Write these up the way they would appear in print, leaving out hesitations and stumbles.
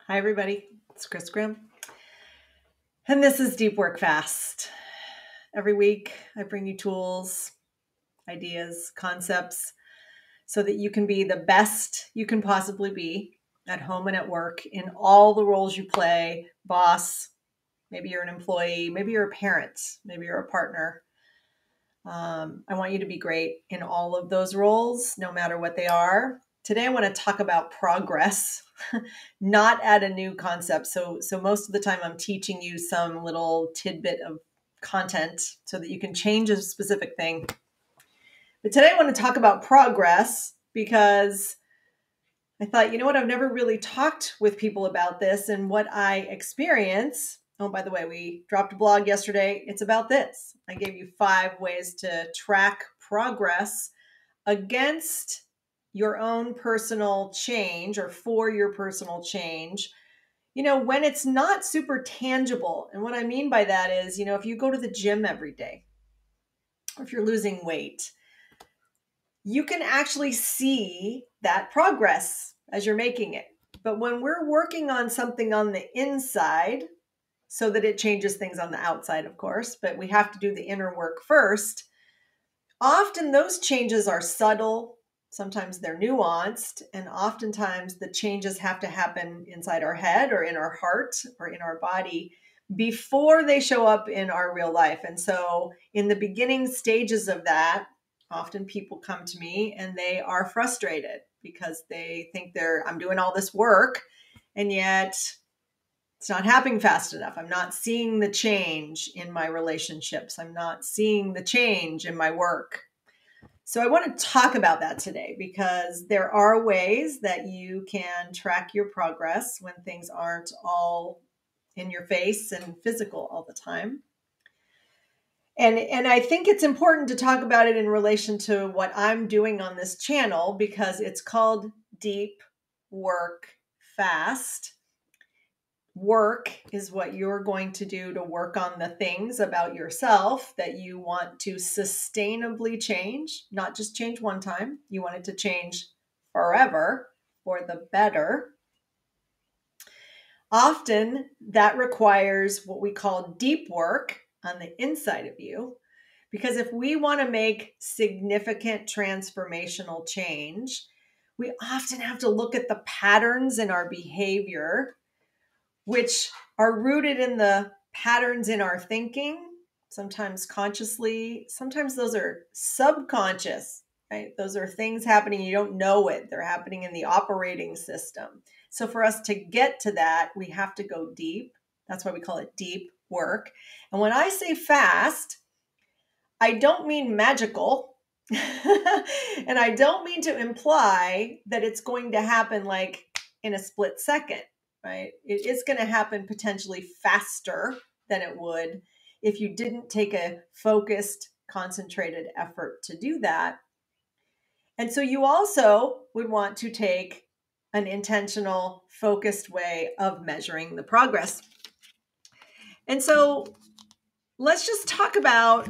Hi, everybody. It's Chris Grimm, and this is Deep Work Fast. Every week, I bring you tools, ideas, concepts so that you can be the best you can possibly be at home and at work in all the roles you play boss, maybe you're an employee, maybe you're a parent, maybe you're a partner. I want you to be great in all of those roles, no matter what they are. Today, I want to talk about progress, not add a new concept. So most of the time, I'm teaching you some little tidbit of content so that you can change a specific thing. But today, I want to talk about progress because I thought, you know what? I've never really talked with people about this and what I experience. Oh, by the way, we dropped a blog yesterday. It's about this. I gave you 5 ways to track progress against your own personal change or for your personal change, when it's not super tangible. And what I mean by that is, if you go to the gym every day, or if you're losing weight, you can actually see that progress as you're making it. But when we're working on something on the inside, so that it changes things on the outside, of course, but we have to do the inner work first. Often those changes are subtle, sometimes they're nuanced, and oftentimes the changes have to happen inside our head or in our heart or in our body before they show up in our real life. And so in the beginning stages of that, often people come to me and they are frustrated because they think I'm doing all this work and yet it's not happening fast enough. I'm not seeing the change in my relationships. I'm not seeing the change in my work. So I want to talk about that today because there are ways that you can track your progress when things aren't all in your face and physical all the time. And I think it's important to talk about it in relation to what I'm doing on this channel because it's called Deep Work Fast. Work is what you're going to do to work on the things about yourself that you want to sustainably change, not just change one time. You want it to change forever for the better. Often that requires what we call deep work on the inside of you. Because if we want to make significant transformational change, we often have to look at the patterns in our behavior which are rooted in the patterns in our thinking, sometimes consciously, sometimes those are subconscious, right? Those are things happening, you don't know it. They're happening in the operating system. So for us to get to that, we have to go deep. That's why we call it deep work. And when I say fast, I don't mean magical. And I don't mean to imply that it's going to happen like in a split second. Right? It is going to happen potentially faster than it would if you didn't take a focused, concentrated effort to do that. And so you also would want to take an intentional, focused way of measuring the progress. And so let's just talk about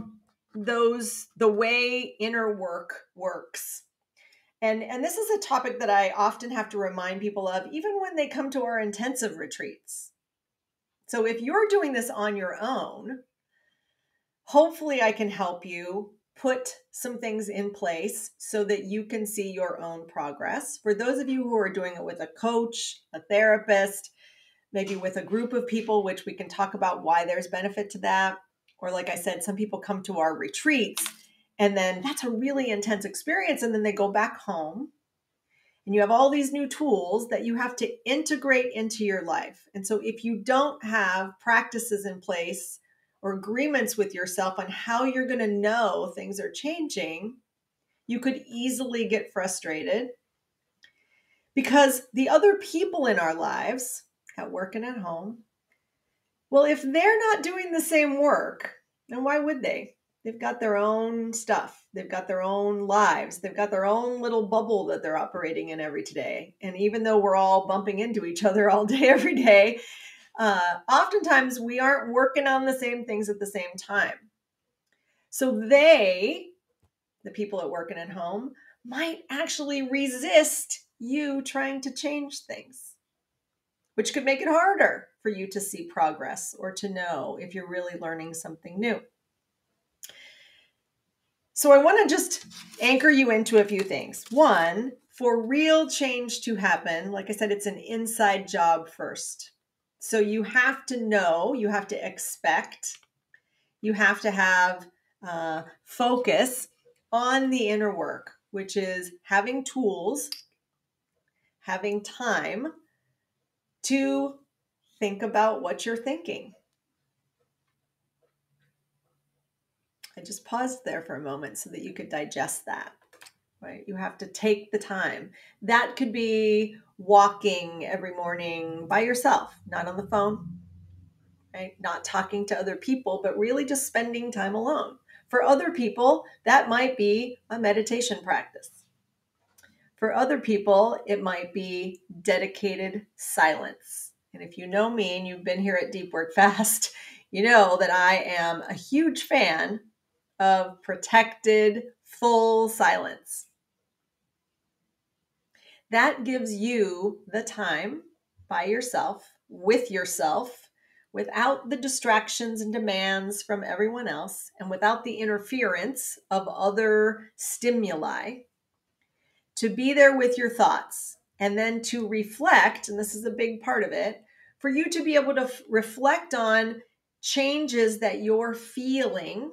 the way inner work works. And this is a topic that I often have to remind people of, even when they come to our intensive retreats. So if you're doing this on your own, hopefully I can help you put some things in place so that you can see your own progress. For those of you who are doing it with a coach, a therapist, maybe with a group of people, which we can talk about why there's benefit to that. Or like I said, some people come to our retreats and then that's a really intense experience. And then they go back home and you have all these new tools that you have to integrate into your life. And so if you don't have practices in place or agreements with yourself on how you're going to know things are changing, you could easily get frustrated because the other people in our lives, at work and at home, well, if they're not doing the same work, then why would they? They've got their own stuff. They've got their own lives. They've got their own little bubble that they're operating in every day. And even though we're all bumping into each other all day, every day, oftentimes we aren't working on the same things at the same time. So the people at work and at home, might actually resist you trying to change things. which could make it harder for you to see progress or to know if you're really learning something new. So I want to just anchor you into a few things. One, for real change to happen, like I said, it's an inside job first. So you have to know, you have to expect, you have to have focus on the inner work, which is having tools, having time to think about what you're thinking. I just paused there for a moment so that you could digest that, right? You have to take the time. That could be walking every morning by yourself, not on the phone, right? Not talking to other people, but really just spending time alone. For other people, that might be a meditation practice. For other people, it might be dedicated silence. And if you know me and you've been here at Deep Work Fast, you know that I am a huge fan of protected, full silence. That gives you the time by yourself, with yourself, without the distractions and demands from everyone else, and without the interference of other stimuli, to be there with your thoughts and then to reflect. And this is a big part of it, for you to be able to reflect on changes that you're feeling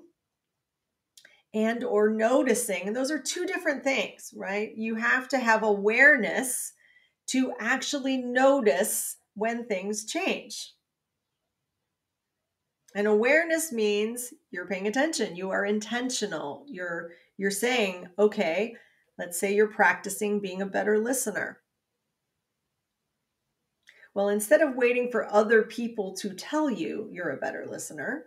and or noticing. And those are two different things, right? You have to have awareness to actually notice when things change. And awareness means you're paying attention, you are intentional. You're saying, okay, let's say you're practicing being a better listener. Well, instead of waiting for other people to tell you you're a better listener,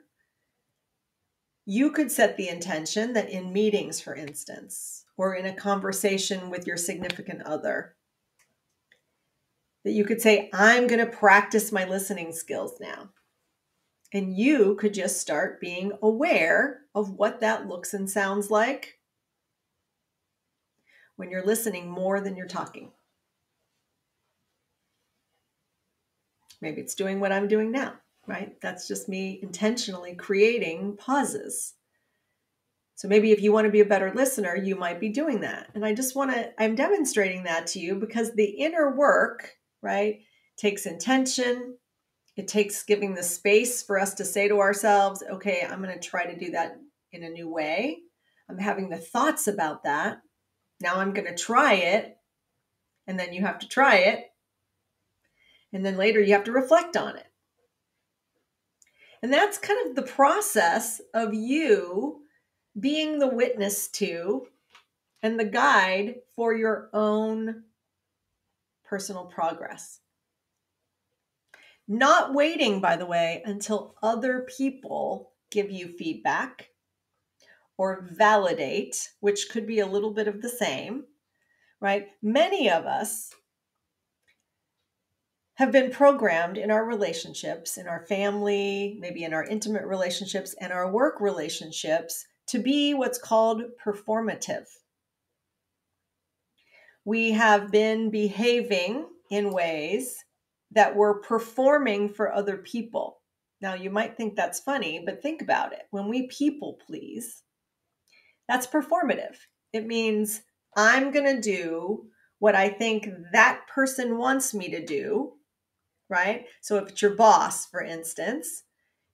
you could set the intention that in meetings, for instance, or in a conversation with your significant other, that you could say, I'm going to practice my listening skills now. And you could just start being aware of what that looks and sounds like when you're listening more than you're talking. Maybe it's doing what I'm doing now, right? That's just me intentionally creating pauses. So maybe if you want to be a better listener, you might be doing that. And I'm demonstrating that to you because the inner work, right, takes intention. It takes giving the space for us to say to ourselves, okay, I'm going to try to do that in a new way. I'm having the thoughts about that. Now I'm going to try it. And then you have to try it. And then later you have to reflect on it. And that's kind of the process of you being the witness to and the guide for your own personal progress. Not waiting, by the way, until other people give you feedback or validate, which could be a little bit of the same, right? Many of us have been programmed in our relationships, in our family, maybe in our intimate relationships and our work relationships to be what's called performative. We have been behaving in ways that we're performing for other people. Now, you might think that's funny, but think about it. When we people please, that's performative. It means I'm going to do what I think that person wants me to do, right? So if it's your boss, for instance,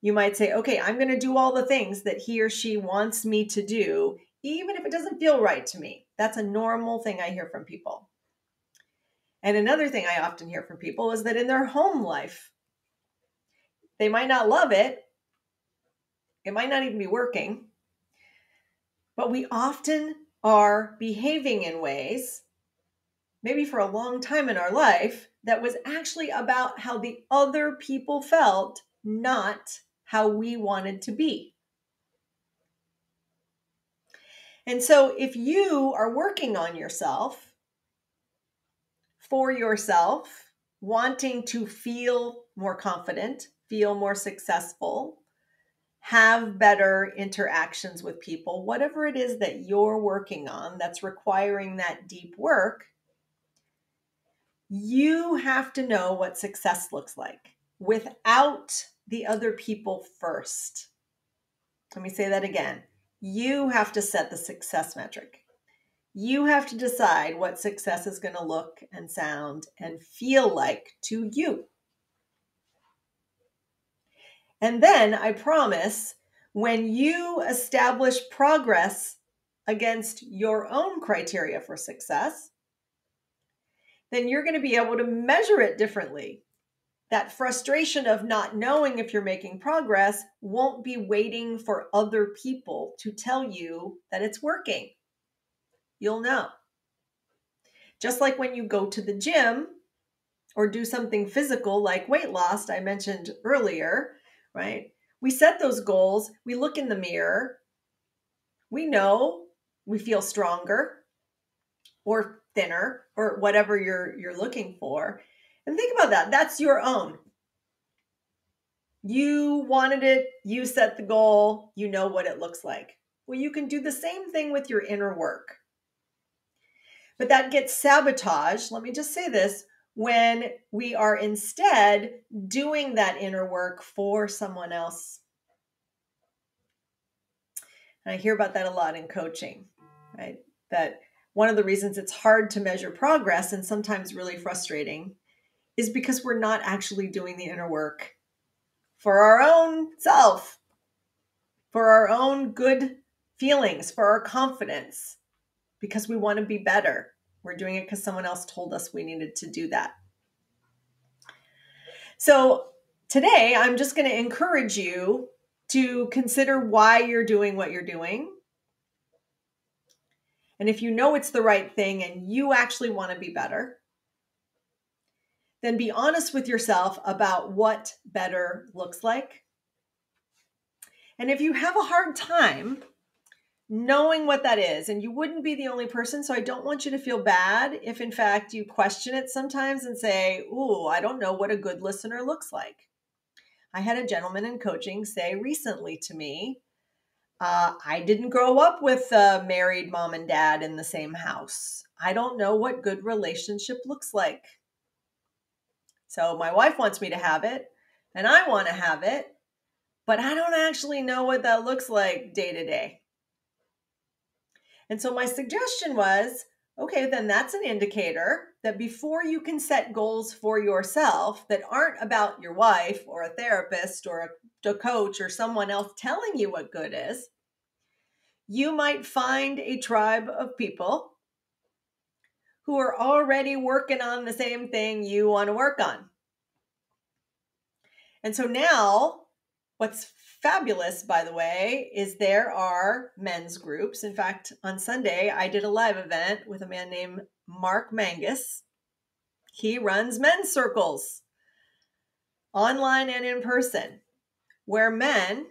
you might say, okay, I'm going to do all the things that he or she wants me to do, even if it doesn't feel right to me. That's a normal thing I hear from people. And another thing I often hear from people is that in their home life, they might not love it. It might not even be working. But we often are behaving in ways, maybe for a long time in our life, that was actually about how the other people felt, not how we wanted to be. And so if you are working on yourself, for yourself, wanting to feel more confident, feel more successful, have better interactions with people, whatever it is that you're working on that's requiring that deep work, You have to know what success looks like without the other people first. Let me say that again. You have to set the success metric. You have to decide what success is going to look and sound and feel like to you. And then I promise, when you establish progress against your own criteria for success, then you're going to be able to measure it differently. That frustration of not knowing if you're making progress won't be waiting for other people to tell you that it's working. You'll know. Just like when you go to the gym or do something physical like weight loss, I mentioned earlier, right? We set those goals, we look in the mirror, we know we feel stronger or thinner or whatever you're looking for. And think about that. That's your own. You wanted it, you set the goal, you know what it looks like. Well, you can do the same thing with your inner work. But that gets sabotaged, let me just say this, when we are instead doing that inner work for someone else. And I hear about that a lot in coaching, right? That one of the reasons it's hard to measure progress and sometimes really frustrating is because we're not actually doing the inner work for our own self, for our own good feelings, for our confidence, because we want to be better. We're doing it because someone else told us we needed to do that. So today, I'm just going to encourage you to consider why you're doing what you're doing. And if you know it's the right thing and you actually want to be better, then be honest with yourself about what better looks like. And if you have a hard time knowing what that is, and you wouldn't be the only person, so I don't want you to feel bad if in fact you question it sometimes and say, ooh, I don't know what a good listener looks like. I had a gentleman in coaching say recently to me, I didn't grow up with a married mom and dad in the same house. I don't know what good relationship looks like. So my wife wants me to have it, and I want to have it, but I don't actually know what that looks like day to day. And so my suggestion was, okay, then that's an indicator that before you can set goals for yourself that aren't about your wife or a therapist or a coach or someone else telling you what good is, you might find a tribe of people who are already working on the same thing you want to work on. And so now, what's fabulous, by the way, is there are men's groups. In fact, on Sunday, I did a live event with a man named Mark Mangus. He runs men's circles, online and in person, where men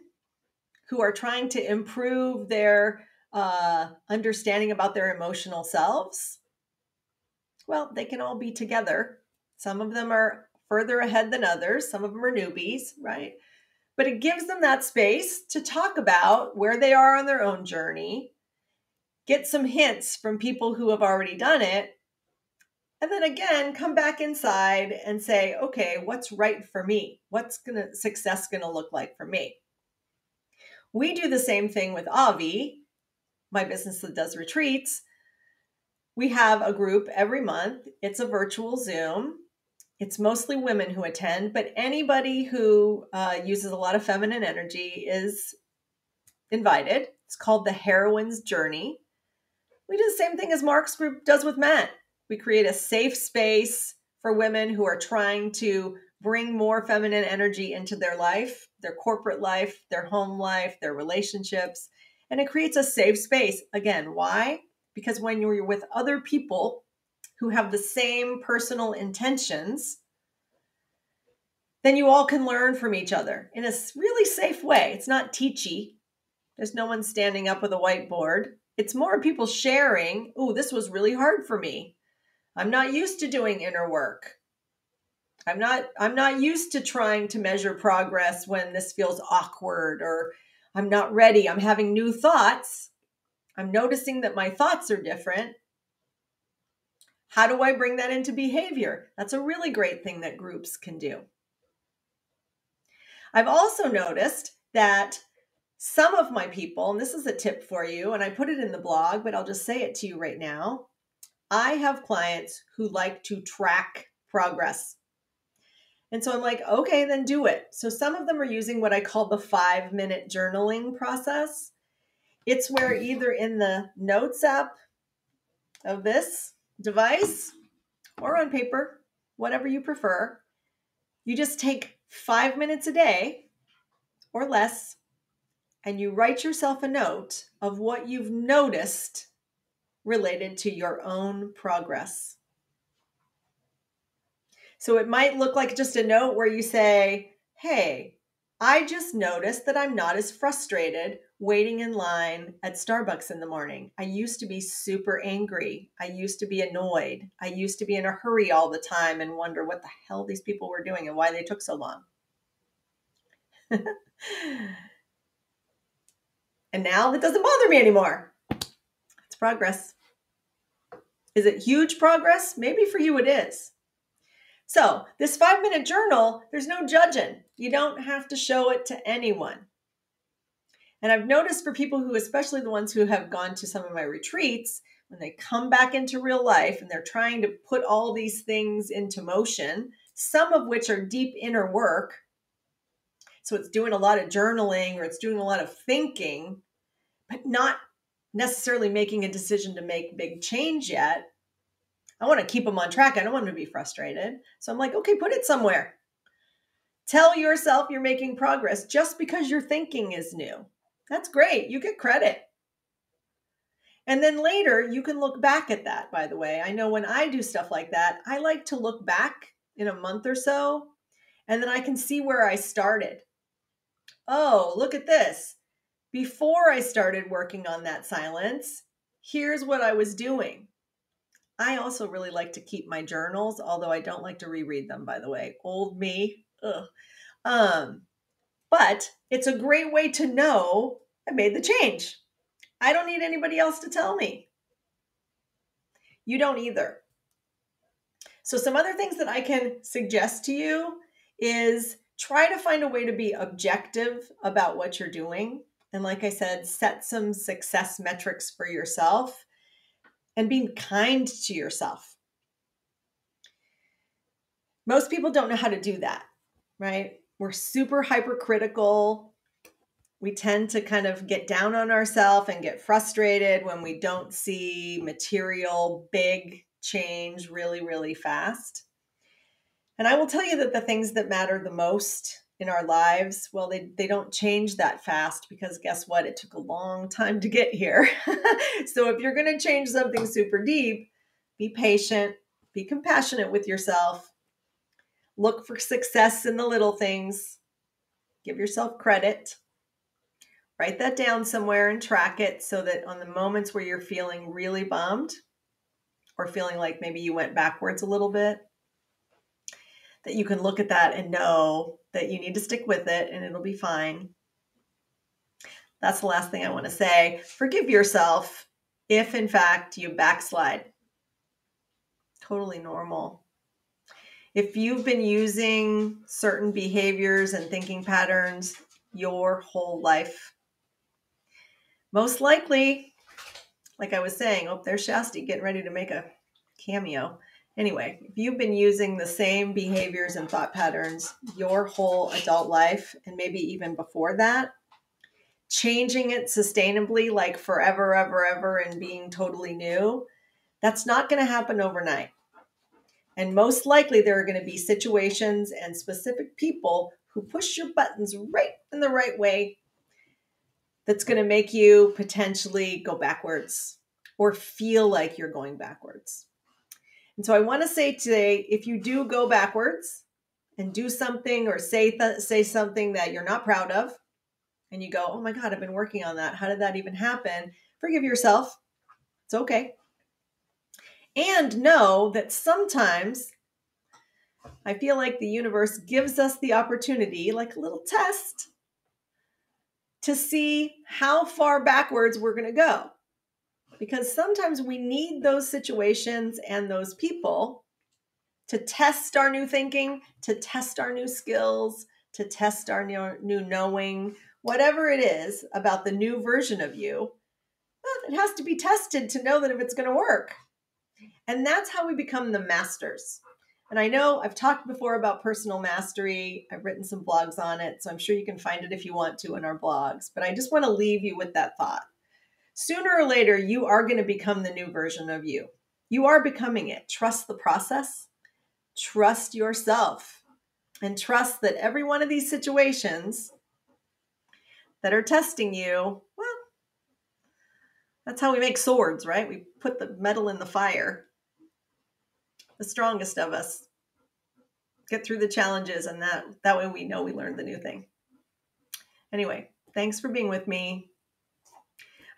who are trying to improve their understanding about their emotional selves, well, they can all be together. Some of them are further ahead than others. Some of them are newbies, right? But it gives them that space to talk about where they are on their own journey, get some hints from people who have already done it, and then again, come back inside and say, okay, what's right for me? What's success going to look like for me? We do the same thing with Avi, my business that does retreats. We have a group every month. It's a virtual Zoom. It's mostly women who attend, but anybody who uses a lot of feminine energy is invited. It's called the Heroine's Journey. We do the same thing as Mark's group does with men. We create a safe space for women who are trying to bring more feminine energy into their life, their corporate life, their home life, their relationships. And it creates a safe space. Again, why? Because when you're with other people who have the same personal intentions, then you all can learn from each other in a really safe way. It's not teachy. There's no one standing up with a whiteboard. It's more people sharing, oh, this was really hard for me. I'm not used to doing inner work. I'm not used to trying to measure progress when this feels awkward, or I'm not ready. I'm having new thoughts. I'm noticing that my thoughts are different. How do I bring that into behavior? That's a really great thing that groups can do. I've also noticed that some of my people, and this is a tip for you, and I put it in the blog, but I'll just say it to you right now. I have clients who like to track progress. And so I'm like, okay, then do it. So some of them are using what I call the 5-minute journaling process. It's where either in the notes app of this device or on paper, whatever you prefer, you just take 5 minutes a day or less, and you write yourself a note of what you've noticed related to your own progress. So it might look like just a note where you say, hey, I just noticed that I'm not as frustrated waiting in line at Starbucks in the morning. I used to be super angry. I used to be annoyed. I used to be in a hurry all the time and wonder what the hell these people were doing and why they took so long. And now it doesn't bother me anymore. It's progress. Is it huge progress? Maybe for you it is. So this 5-minute journal, there's no judging. You don't have to show it to anyone. And I've noticed for people who, especially the ones who have gone to some of my retreats, when they come back into real life and they're trying to put all these things into motion, some of which are deep inner work. So it's doing a lot of journaling or it's doing a lot of thinking, but not necessarily making a decision to make big change yet. I want to keep them on track. I don't want them to be frustrated. So I'm like, okay, put it somewhere. Tell yourself you're making progress just because your thinking is new. That's great. You get credit. And then later you can look back at that, by the way. I know when I do stuff like that, I like to look back in a month or so, and then I can see where I started. Oh, look at this. Before I started working on that silence, here's what I was doing. I also really like to keep my journals, although I don't like to reread them, by the way. Old me. Ugh. But it's a great way to know I made the change. I don't need anybody else to tell me. You don't either. So some other things that I can suggest to you is try to find a way to be objective about what you're doing. And like I said, set some success metrics for yourself and being kind to yourself. Most people don't know how to do that, right? We're super hypercritical. We tend to kind of get down on ourselves and get frustrated when we don't see material, big change really, really fast. And I will tell you that the things that matter the most in our lives, well, they don't change that fast because guess what? It took a long time to get here. So if you're going to change something super deep, be patient, be compassionate with yourself, look for success in the little things, give yourself credit. Write that down somewhere and track it so that on the moments where you're feeling really bummed or feeling like maybe you went backwards a little bit, that you can look at that and know that you need to stick with it and it'll be fine. That's the last thing I want to say. Forgive yourself if, in fact, you backslide. Totally normal. If you've been using certain behaviors and thinking patterns your whole life, most likely, like I was saying, oh, there's Shasti getting ready to make a cameo. Anyway, if you've been using the same behaviors and thought patterns your whole adult life, and maybe even before that, changing it sustainably, like forever, ever, and being totally new, that's not going to happen overnight. And most likely there are going to be situations and specific people who push your buttons right in the right way that's going to make you potentially go backwards or feel like you're going backwards. And so I want to say today, if you do go backwards and do something or say something that you're not proud of, and you go, oh my God, I've been working on that. How did that even happen? Forgive yourself. It's okay. And know that sometimes I feel like the universe gives us the opportunity, like a little test, to see how far backwards we're going to go. because sometimes we need those situations and those people to test our new thinking, to test our new skills, to test our new knowing, whatever it is about the new version of you. Well, it has to be tested to know that if it's going to work. And that's how we become the masters. And I know I've talked before about personal mastery. I've written some blogs on it, so I'm sure you can find it if you want to in our blogs. But I just want to leave you with that thought. Sooner or later, you are going to become the new version of you. You are becoming it. Trust the process. Trust yourself. And trust that every one of these situations that are testing you, well, that's how we make swords, right? We put the metal in the fire. The strongest of us get through the challenges, and that way we know we learned the new thing. Anyway, thanks for being with me.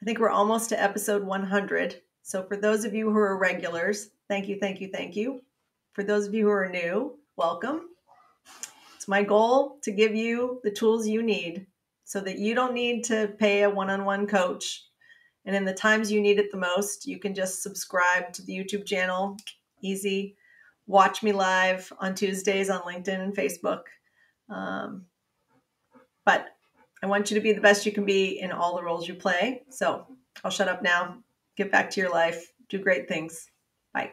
I think we're almost to episode 100. So for those of you who are regulars, thank you, thank you, thank you. For those of you who are new, welcome. It's my goal to give you the tools you need so that you don't need to pay a one-on-one coach. And in the times you need it the most, you can just subscribe to the YouTube channel. Easy. Watch me live on Tuesdays on LinkedIn and Facebook. But I want you to be the best you can be in all the roles you play. So I'll shut up now. Get back to your life. Do great things. Bye.